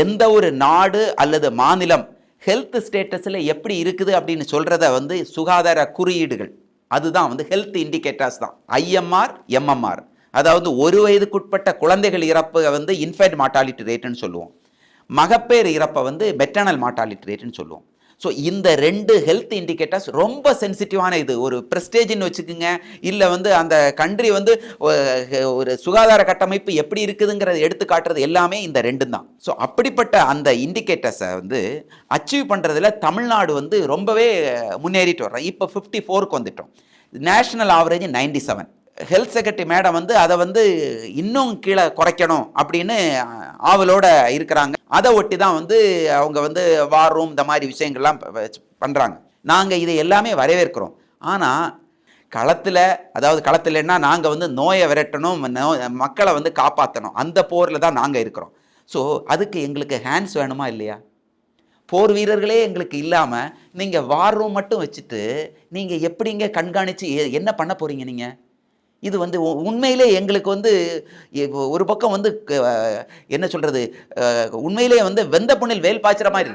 எந்த ஒரு நாடு அல்லது மாநிலம் ஹெல்த் ஸ்டேட்டஸில் எப்படி இருக்குது அப்படின்னு சொல்கிறத வந்து சுகாதார குறியீடுகள், அதுதான் வந்து ஹெல்த் இண்டிகேட்டர்ஸ் தான். ஐஎம்ஆர், எம்எம்ஆர், அதாவது 1 வயதுக்குட்பட்ட குழந்தைகள் இறப்பை வந்து இன்ஃபென்ட் மார்ட்டாலிட்டி ரேட்டுன்னு சொல்லுவோம். மகப்பேறு இறப்பை வந்து மெட்டர்னல் மார்ட்டாலிட்டி ரேட்டுன்னு சொல்லுவோம். ஸோ இந்த 2 ஹெல்த் இண்டிகேட்டர்ஸ் ரொம்ப சென்சிட்டிவான இது. ஒரு ப்ரெஸ்டேஜ்னு வச்சுக்கோங்க, இல்லை வந்து அந்த கண்ட்ரி வந்து ஒரு சுகாதார கட்டமைப்பு எப்படி இருக்குதுங்கிறத எடுத்து காட்டுறது எல்லாமே இந்த 2 தான். ஸோ அப்படிப்பட்ட அந்த இண்டிகேட்டர்ஸை வந்து அச்சீவ் பண்ணுறதுல தமிழ்நாடு வந்து ரொம்பவே முன்னேறிட்டு வர்றோம். இப்போ 54க்கு வந்துட்டோம். National average 97. Health secretary madam வந்து அதை வந்து இன்னும் கீழே குறைக்கணும் அப்படின்னு ஆவலோட இருக்கிறாங்க. அதை ஒட்டி தான் வந்து அவங்க வந்து வார் ரூம் இந்த மாதிரி விஷயங்கள்லாம் பண்ணுறாங்க. நாங்கள் இதை எல்லாமே வரவேற்கிறோம். ஆனால் களத்தில்னா நாங்கள் வந்து நோயை விரட்டணும், மக்களை வந்து காப்பாற்றணும், அந்த போரில் தான் நாங்கள் இருக்கிறோம். ஸோ அதுக்கு எங்களுக்கு ஹேண்ட்ஸ் வேணுமா இல்லையா? போர் வீரர்களே எங்களுக்கு இல்லாமல் நீங்கள் வார் ரூம் மட்டும் வச்சுட்டு நீங்கள் எப்படிங்க கண்காணித்து என்ன பண்ண போகிறீங்க? நீங்கள் இது வந்து உண்மையிலே எங்களுக்கு வந்து ஒரு பக்கம் வந்து என்ன சொல்கிறது, உண்மையிலே வந்து வெந்த புண்ணில் வேல் பாய்ச்சுற மாதிரி இருக்கு.